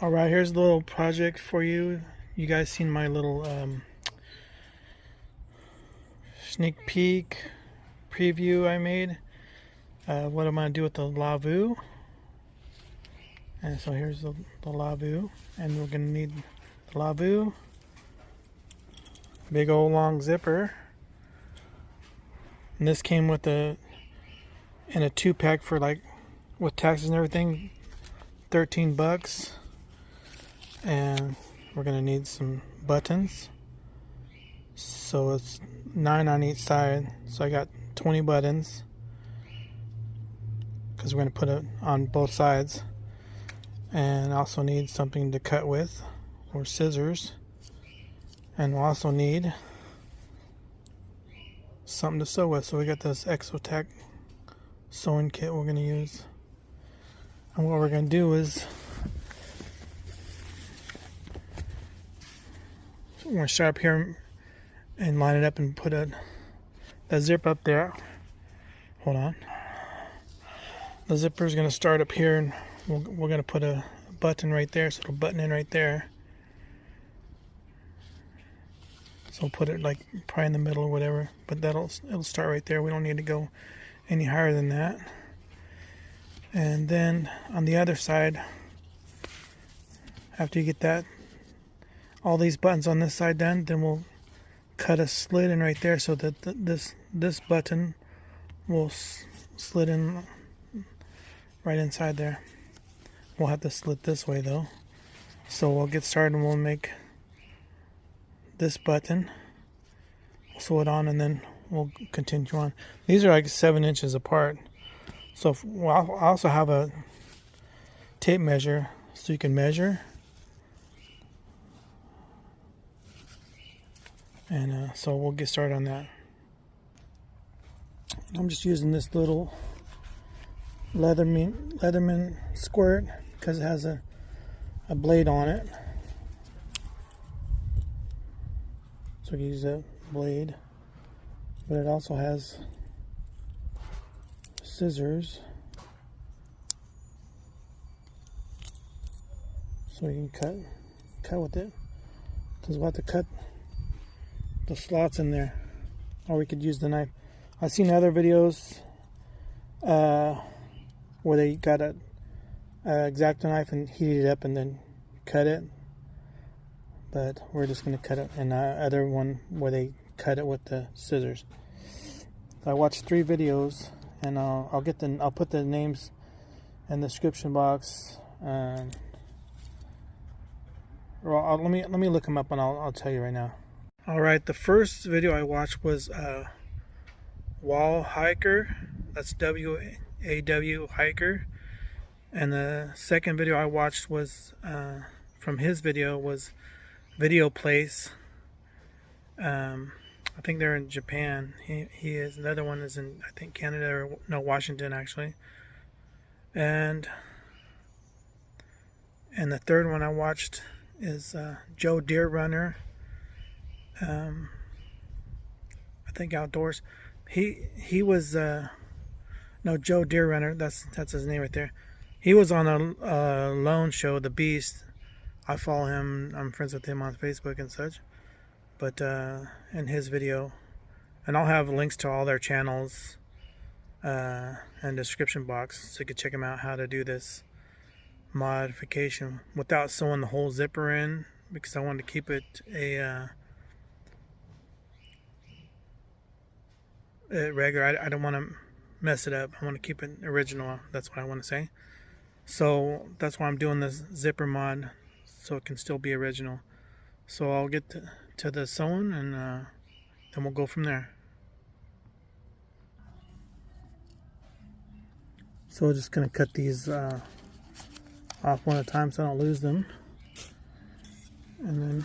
Alright, here's a little project for you. You guys seen my little sneak peek preview I made. What I'm going to do with the Lavvu. And so here's the Lavvu. And we're going to need the Lavvu. Big old long zipper. And this came with in a 2-pack for, like, with taxes and everything, 13 bucks. And we're going to need some buttons. So it's 9 on each side. So I got 20 buttons, because we're going to put it on both sides. And I also need something to cut with, or scissors. And we'll also need something to sew with. So we got this Exotech sewing kit we're going to use. And what we're going to do is we're going to start up here and line it up and put the zip up there. Hold on. The zipper is going to start up here, and we're going to put a button right there, so it'll button in right there. So we'll put it like probably in the middle or whatever, but it'll start right there. We don't need to go any higher than that. And then on the other side, after you get all these buttons on this side done, then we'll cut a slit in right there so that this button will slit in right inside there. We'll have to slit this way though. So we'll get started and we'll make this button, we'll sew it on, and then we'll continue on. These are like 7 inches apart. So I also have a tape measure so you can measure. And so we'll get started on that. I'm just using this little Leatherman squirt because it has a blade on it. So you use a blade, but it also has scissors, so you can cut with it, because we'll have to cut the slots in there, or we could use the knife. I've seen other videos where they got a X-Acto knife and heated it up and then cut it, but we're just going to cut it. And other one where they cut it with the scissors. So I watched 3 videos, and I'll put the names in the description box. Let me look them up, and I'll tell you right now. Alright, the first video I watched was Wall Hiker. That's W-A-W Hiker. And the second video I watched was from his video was Video Place. I think they're in Japan. He is. The other one is in, I think, Canada, or no, Washington actually. And the third one I watched is Joe Deer Runner. I think Outdoors. He was no, Joe Deer Runner. That's his name right there. He was on a lone show, The Beast. I follow him. I'm friends with him on Facebook and such. But in his video, and I'll have links to all their channels in the description box, so you can check them out how to do this modification without sewing the whole zipper in, because I wanted to keep it regular. I don't want to mess it up. I want to keep it original. That's what I want to say. So that's why I'm doing this zipper mod, so it can still be original. So I'll get to the sewing, and then we'll go from there. So we're just going to cut these off one at a time so I don't lose them. And then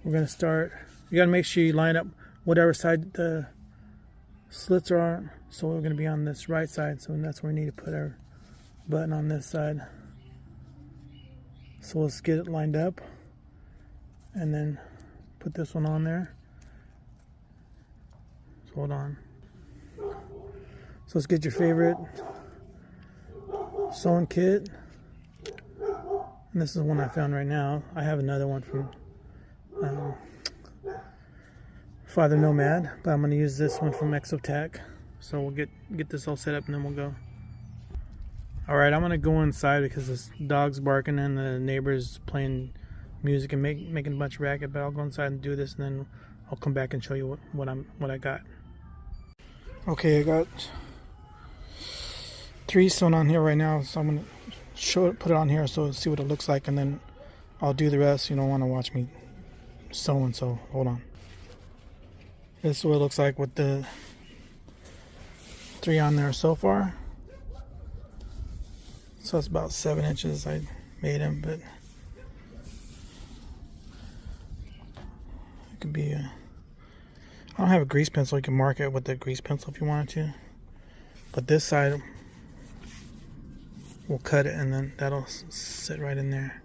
we're going to start. You got to make sure you line up whatever side the slits are on. So we're going to be on this right side, so that's where we need to put our button, on this side. So let's get it lined up, and then put this one on there. So hold on. So let's get your favorite sewing kit, And this is one I found right now. I have another one from Father Nomad, but I'm going to use this one from Exotech. So we'll get this all set up and then we'll go. Alright, I'm going to go inside because this dog's barking and the neighbor's playing music and making a bunch of racket, but I'll go inside and do this and then I'll come back and show you what I got. Okay, I got 3 sewn on here right now, so I'm going to put it on here so see what it looks like, and then I'll do the rest. You don't want to watch me sewing, so hold on. This is what it looks like with the 3 on there so far. So it's about 7 inches I made them, but it could be I don't have a grease pencil. You can mark it with the grease pencil if you wanted to, but this side we'll cut it and then that'll sit right in there.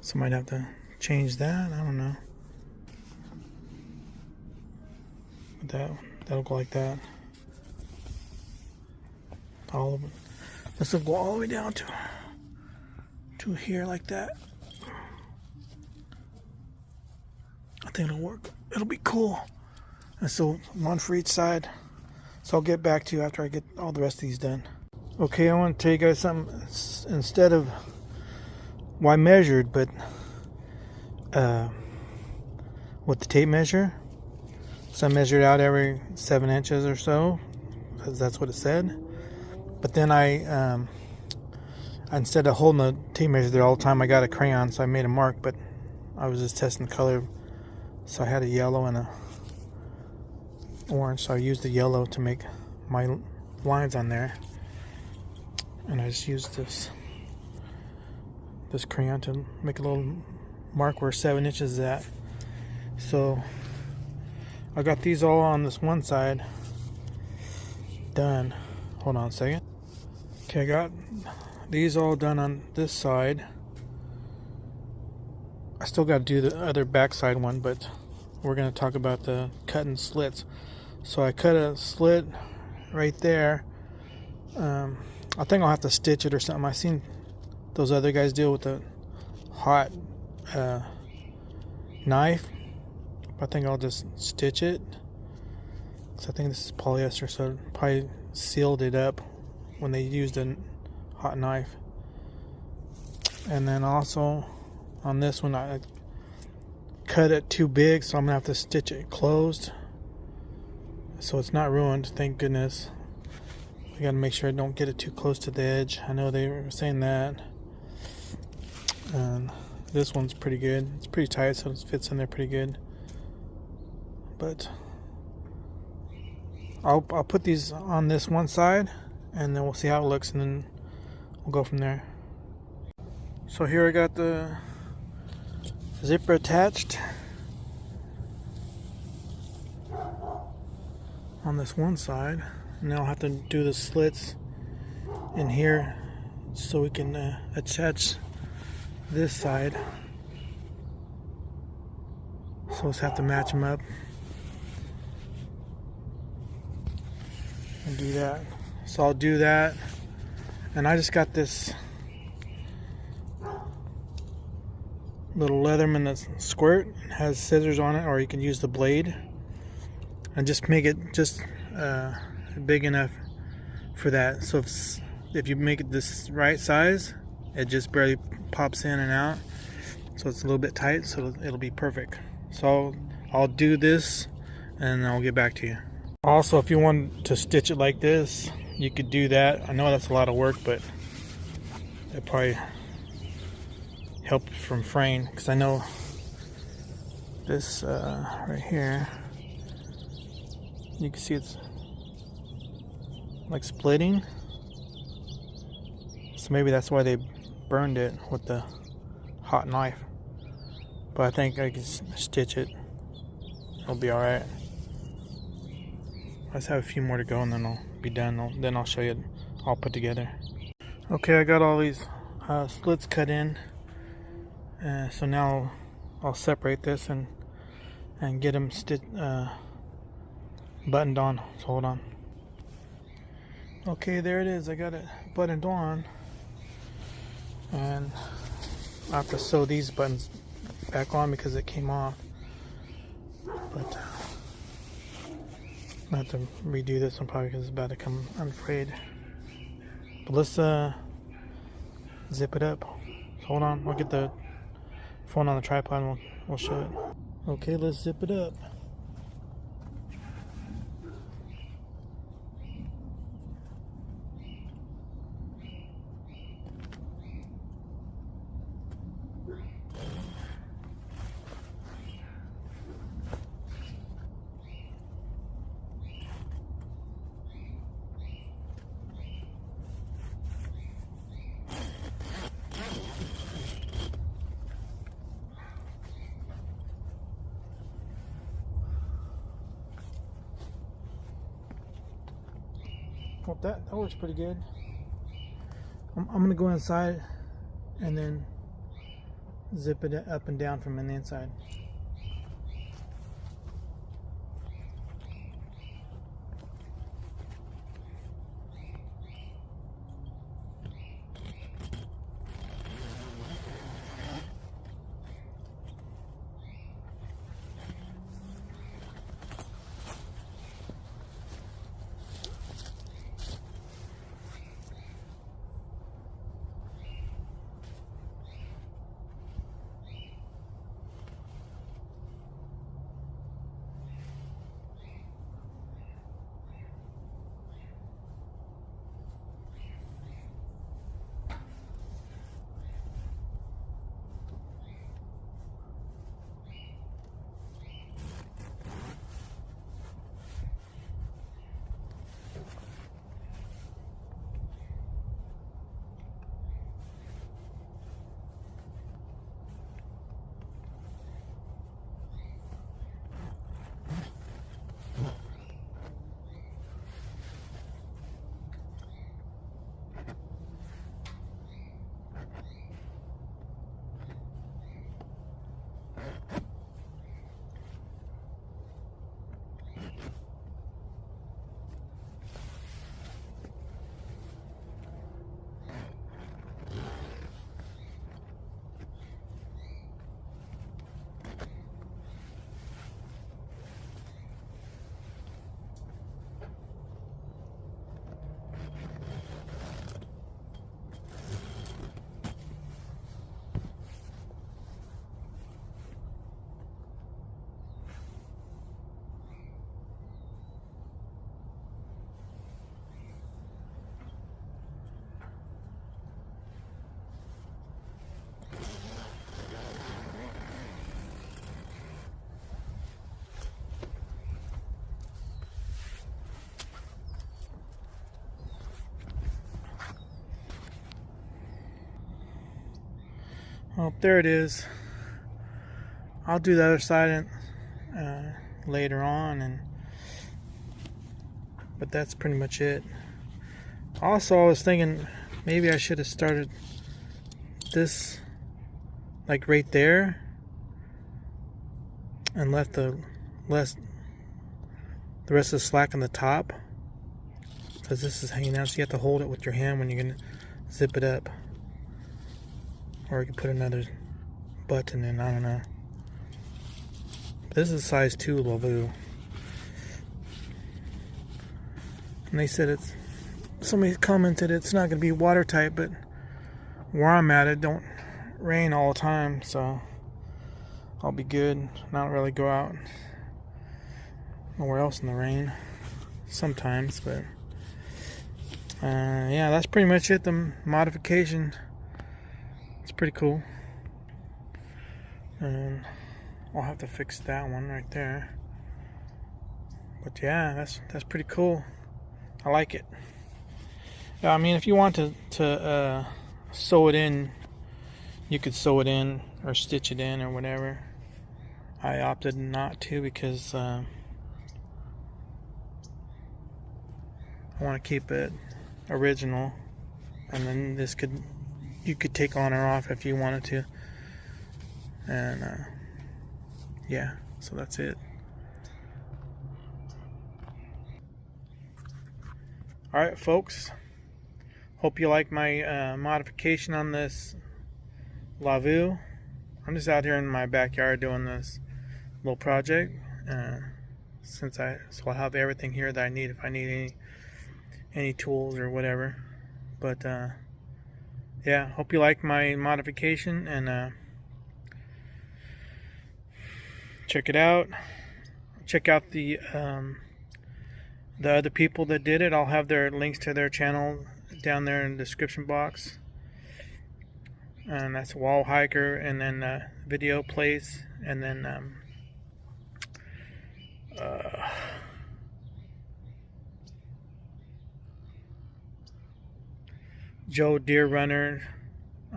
So might have to change that, I don't know. But that'll go like that. All of it. This will go all the way down to here like that. I think it'll work. It'll be cool. And so one for each side. So I'll get back to you after I get all the rest of these done. Okay, I want to tell you guys something. Instead of, well, I measured, but with the tape measure. So I measured out every 7 inches or so, because that's what it said. But then I instead of holding the tape measure there all the time, I got a crayon, so I made a mark, but I was just testing the color. So I had a yellow and a orange, so I used the yellow to make my lines on there. And I just used this crayon to make a little mark where 7 inches is at. So I got these all on this one side done. Hold on a second. Okay, I got these all done on this side. I still got to do the other backside one, but we're going to talk about the cutting slits. So I cut a slit right there. I think I'll have to stitch it or something. I've seen those other guys deal with a hot knife. I think I'll just stitch it. So I think this is polyester, so it probably sealed it up when they used a hot knife. And then also on this one I cut it too big, so I'm gonna have to stitch it closed so it's not ruined. Thank goodness. I gotta make sure I don't get it too close to the edge. I know they were saying that. And this one's pretty good. It's pretty tight, so it fits in there pretty good. But I'll put these on this one side and then we'll see how it looks, and then we'll go from there. So here I got the zipper attached on this one side. Now I'll have to do the slits in here so we can attach this side. So let's have to match them up and do that. So I'll do that, and I just got this little Leatherman that's squirt. It has scissors on it, or you can use the blade and just make it just big enough for that. So if you make it this right size, it just barely pops in and out, so it's a little bit tight, so it'll be perfect. So I'll do this and I'll get back to you. Also, if you want to stitch it like this, you could do that. I know that's a lot of work, but it probably help from fraying, because I know this right here, you can see it's like splitting, so maybe that's why they burned it with the hot knife. But I think I can stitch it, it'll be alright. Let's have a few more to go and then I'll be done. Then I'll show you all put together. Okay, I got all these slits cut in, so now I'll separate this and get them buttoned on. So hold on. Okay, there it is. I got it buttoned on. then I have to sew these buttons back on because it came off. But I have to redo this one probably because it's about to come unfrayed. But let's zip it up. Hold on, I'll get the phone on the tripod and we'll show it. Okay, let's zip it up. Well, that works pretty good. I'm gonna go inside and then zip it up and down from the inside. Well, there it is. I'll do the other side later on, but that's pretty much it. Also, I was thinking maybe I should have started this like right there and left the rest of the slack on the top, because this is hanging out, so you have to hold it with your hand when you're gonna zip it up. Or you can put another button in, I don't know. This is size 2 Lavvu. And they said somebody commented it's not going to be watertight, but where I'm at, it don't rain all the time, so I'll be good. Not really go out nowhere else in the rain sometimes, but yeah, that's pretty much it. The modification. It's pretty cool, and I'll have to fix that one right there. But yeah, that's pretty cool. I like it. Yeah, I mean, if you want to sew it in, you could sew it in or stitch it in or whatever. I opted not to because I want to keep it original, and then you could take on or off if you wanted to. And yeah, so that's it. Alright folks, hope you like my modification on this Lavvu. I'm just out here in my backyard doing this little project. So I'll have everything here that I need if I need any tools or whatever. But yeah, hope you like my modification, and check it out. Check out the other people that did it. I'll have their links to their channel down there in the description box. And that's Wall Hiker, and then Video Place, and then Joe Deer Runner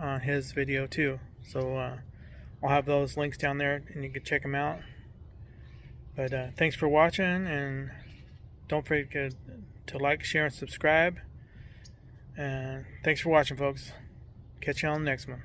on his video too. So I'll have those links down there and you can check them out. But thanks for watching, and don't forget to like, share, and subscribe. And thanks for watching, folks. Catch you on the next one.